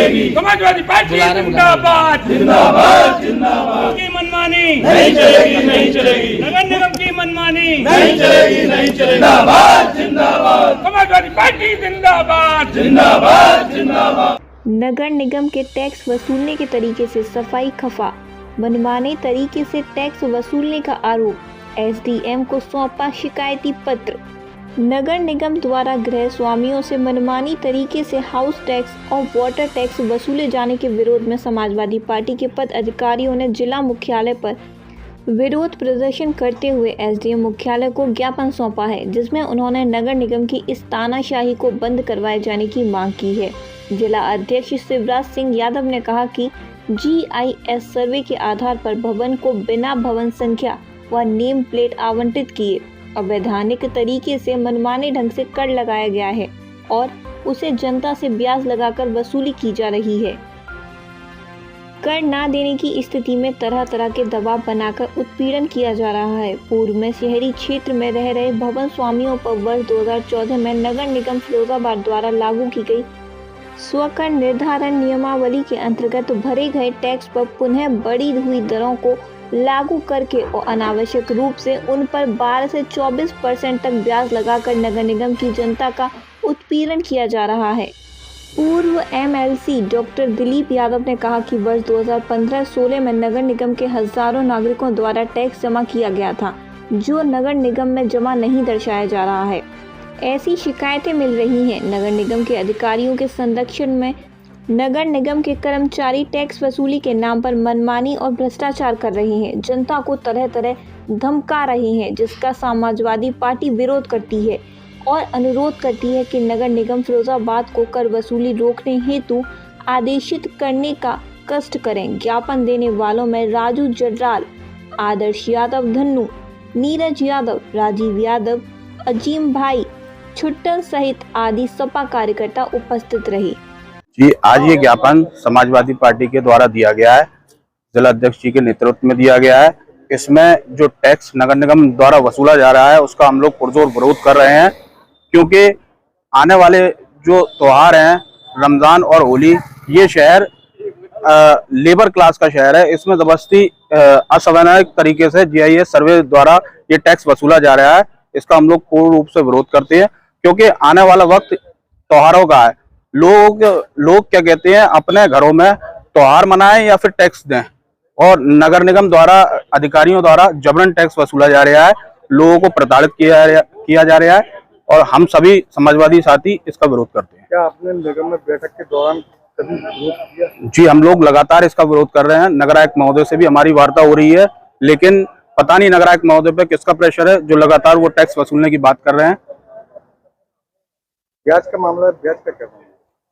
चलेगी। समाजवादी पार्टी जिंदाबाद जिंदाबाद जिंदाबाद। की मनमानी नहीं चलेगी, नहीं चलेगी। नगर निगम की मनमानी नहीं चलेगी, नहीं चलेगी। जिंदाबाद जिंदाबाद। समाजवादी पार्टी जिंदाबाद जिंदाबाद जिंदाबाद। नगर निगम के टैक्स वसूलने के तरीके से सफाई खफा, मनमाने तरीके से टैक्स वसूलने का आरोप, एसडीएम को सौंपा शिकायती पत्र। नगर निगम द्वारा गृह स्वामियों से मनमानी तरीके से हाउस टैक्स और वाटर टैक्स वसूले जाने के विरोध में समाजवादी पार्टी के पद अधिकारियों ने जिला मुख्यालय पर विरोध प्रदर्शन करते हुए एसडीएम मुख्यालय को ज्ञापन सौंपा है, जिसमें उन्होंने नगर निगम की इस तानाशाही को बंद करवाए जाने की मांग की है। जिला अध्यक्ष शिवराज सिंह यादव ने कहा कि जीआईएस सर्वे के आधार पर भवन को बिना भवन संख्या व नेम प्लेट आवंटित किए अवैधानिक तरीके से मनमाने ढंग से कर लगाया गया है और उसे जनता से ब्याज लगाकर वसूली की जा रही है। कर ना देने की स्थिति में तरह तरह के दबाव बनाकर उत्पीड़न किया जा रहा है। पूर्व में शहरी क्षेत्र में रह रहे भवन स्वामियों पर वर्ष 2014 में नगर निगम फिरोजाबाद द्वारा लागू की गई स्वकर निर्धारण नियमावली के अंतर्गत भरे गए टैक्स पर पुनः बढ़ी हुई दरों को लागू करके और अनावश्यक रूप से उन पर 12 से 24% तक ब्याज लगाकर नगर निगम की जनता का उत्पीड़न किया जा रहा है। पूर्व एमएलसी डॉक्टर दिलीप यादव ने कहा कि वर्ष 2015-16 में नगर निगम के हजारों नागरिकों द्वारा टैक्स जमा किया गया था, जो नगर निगम में जमा नहीं दर्शाया जा रहा है। ऐसी शिकायतें मिल रही हैं। नगर निगम के अधिकारियों के संरक्षण में नगर निगम के कर्मचारी टैक्स वसूली के नाम पर मनमानी और भ्रष्टाचार कर रहे हैं, जनता को तरह तरह धमका रहे हैं, जिसका समाजवादी पार्टी विरोध करती है और अनुरोध करती है कि नगर निगम फिरोजाबाद को कर वसूली रोकने हेतु आदेशित करने का कष्ट करें। ज्ञापन देने वालों में राजू जर्राल, आदर्श यादव धन्नू, नीरज यादव, राजीव यादव, अजीम भाई छुट्टन सहित आदि सपा कार्यकर्ता उपस्थित रहे। जी, आज ये ज्ञापन समाजवादी पार्टी के द्वारा दिया गया है, जिला अध्यक्ष जी के नेतृत्व में दिया गया है। इसमें जो टैक्स नगर निगम द्वारा वसूला जा रहा है उसका हम लोग पुरजोर विरोध कर रहे हैं, क्योंकि आने वाले जो त्योहार हैं रमजान और होली, ये शहर लेबर क्लास का शहर है। इसमें जबरदस्ती असंवैधानिक तरीके से जीआईएस सर्वे द्वारा ये टैक्स वसूला जा रहा है। इसका हम लोग पूर्ण रूप से विरोध करते हैं, क्योंकि आने वाला वक्त त्योहारों का है। लोग क्या कहते हैं, अपने घरों में त्योहार मनाएं या फिर टैक्स दें, और नगर निगम द्वारा अधिकारियों द्वारा जबरन टैक्स वसूला जा रहा है, लोगों को प्रताड़ित किया जा रहा है, और हम सभी समाजवादी साथी इसका विरोध करते हैं। क्या आपने निगम में बैठक के दौरान कभी विरोध किया? जी, हम लोग लगातार इसका विरोध कर रहे हैं। नगर आयुक्त महोदय से भी हमारी वार्ता हो रही है, लेकिन पता नहीं नगर आयुक्त महोदय पे किसका प्रेशर है जो लगातार वो टैक्स वसूलने की बात कर रहे हैं। ब्याज का मामला है, ब्याज का क्या मामला?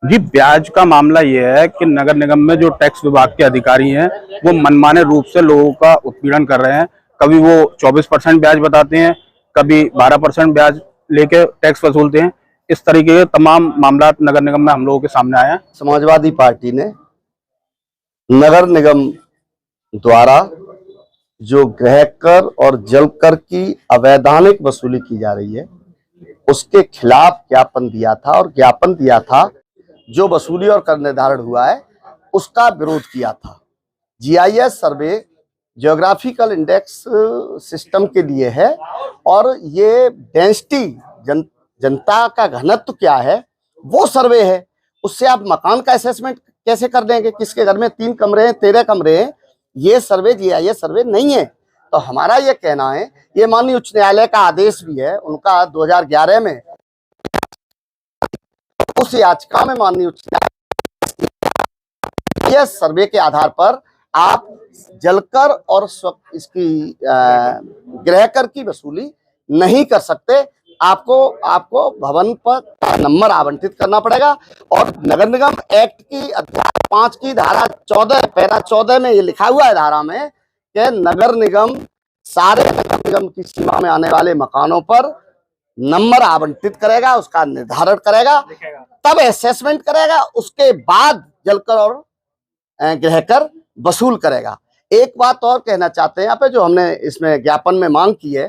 जी, ब्याज का मामला ये है कि नगर निगम में जो टैक्स विभाग के अधिकारी हैं वो मनमाने रूप से लोगों का उत्पीड़न कर रहे हैं। कभी वो 24% ब्याज बताते हैं, कभी 12% ब्याज लेके टैक्स वसूलते हैं। इस तरीके के तमाम मामला नगर निगम में हम लोगों के सामने आए हैं। समाजवादी पार्टी ने नगर निगम द्वारा जो गृह कर और जल कर की अवैधानिक वसूली की जा रही है उसके खिलाफ ज्ञापन दिया था, और ज्ञापन दिया था जो वसूली और कर निर्धारण हुआ है उसका विरोध किया था। जीआईएस सर्वे ज्योग्राफिकल इंडेक्स सिस्टम के लिए है, और ये डेंसिटी जनता का घनत्व क्या है वो सर्वे है। उससे आप मकान का असेसमेंट कैसे कर देंगे? किसके घर में 3 कमरे हैं, 13 कमरे हैं? ये सर्वे जीआईएस सर्वे नहीं है। तो हमारा ये कहना है, ये माननीय उच्च न्यायालय का आदेश भी है उनका 2011 में, उस याचिका में माननीय उच्च न्यायालय सर्वे के आधार पर आप जलकर और इसकी गृह कर की वसूली नहीं कर सकते। आपको भवन पर नंबर आवंटित करना पड़ेगा, और नगर निगम एक्ट की अध्याय 5 की धारा 14 पैरा 14 में ये लिखा हुआ है धारा में कि नगर निगम सारे नगर निगम की सीमा में आने वाले मकानों पर नंबर आवंटित करेगा, उसका निर्धारण करेगा, तब असेसमेंट करेगा, उसके बाद जलकर और गृह कर वसूल करेगा। एक बात और कहना चाहते हैं यहाँ पे, जो हमने इसमें ज्ञापन में मांग की है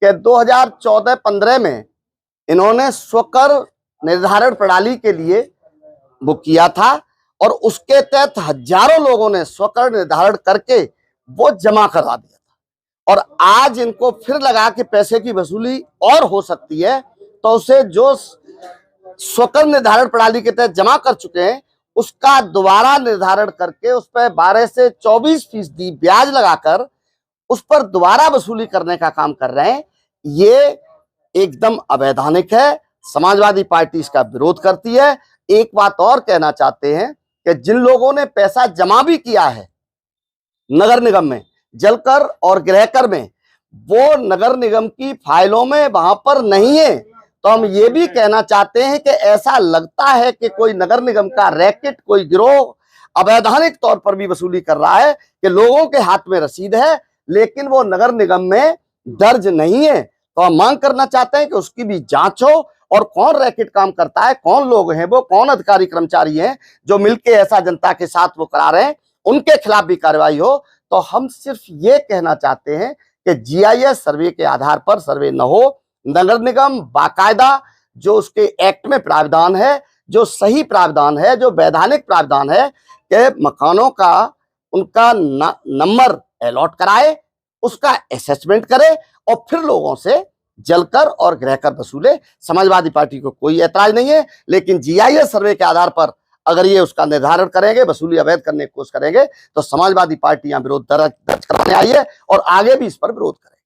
कि 2014-15 में इन्होंने स्वकर निर्धारण प्रणाली के लिए वो किया था, और उसके तहत हजारों लोगों ने स्वकर निर्धारण करके वो जमा करा दिया था। और आज इनको फिर लगा कि पैसे की वसूली और हो सकती है, तो उसे जो स्वकर निर्धारण प्रणाली के तहत जमा कर चुके हैं उसका दोबारा निर्धारण करके उस पर 12 से 24% ब्याज लगाकर उस पर दोबारा वसूली करने का काम कर रहे हैं। ये एकदम अवैधानिक है। समाजवादी पार्टी इसका विरोध करती है। एक बात और कहना चाहते हैं कि जिन लोगों ने पैसा जमा भी किया है नगर निगम में, जलकर और गृहकर में, वो नगर निगम की फाइलों में वहां पर नहीं है। तो हम ये भी कहना चाहते हैं कि ऐसा लगता है कि कोई नगर निगम का रैकेट, कोई गिरोह अवैधानिक तौर पर भी वसूली कर रहा है कि लोगों के हाथ में रसीद है लेकिन वो नगर निगम में दर्ज नहीं है। तो हम मांग करना चाहते हैं कि उसकी भी जांच हो और कौन रैकेट काम करता है, कौन लोग हैं वो, कौन अधिकारी कर्मचारी हैं जो मिलके ऐसा जनता के साथ वो करा रहे हैं, उनके खिलाफ भी कार्रवाई हो। तो हम सिर्फ ये कहना चाहते हैं कि जीआईएस सर्वे के आधार पर सर्वे न हो। नगर निगम बाकायदा जो उसके एक्ट में प्रावधान है, जो सही प्रावधान है, जो वैधानिक प्रावधान है कि मकानों का उनका नंबर अलॉट कराए, उसका असेसमेंट करे और फिर लोगों से जलकर और गृहकर वसूले। समाजवादी पार्टी को कोई ऐतराज नहीं है, लेकिन जीआईएस सर्वे के आधार पर अगर ये उसका निर्धारण करेंगे, वसूली अवैध करने की कोशिश करेंगे, तो समाजवादी पार्टी यहाँ विरोध दर्ज करवाने आई है और आगे भी इस पर विरोध करेंगे।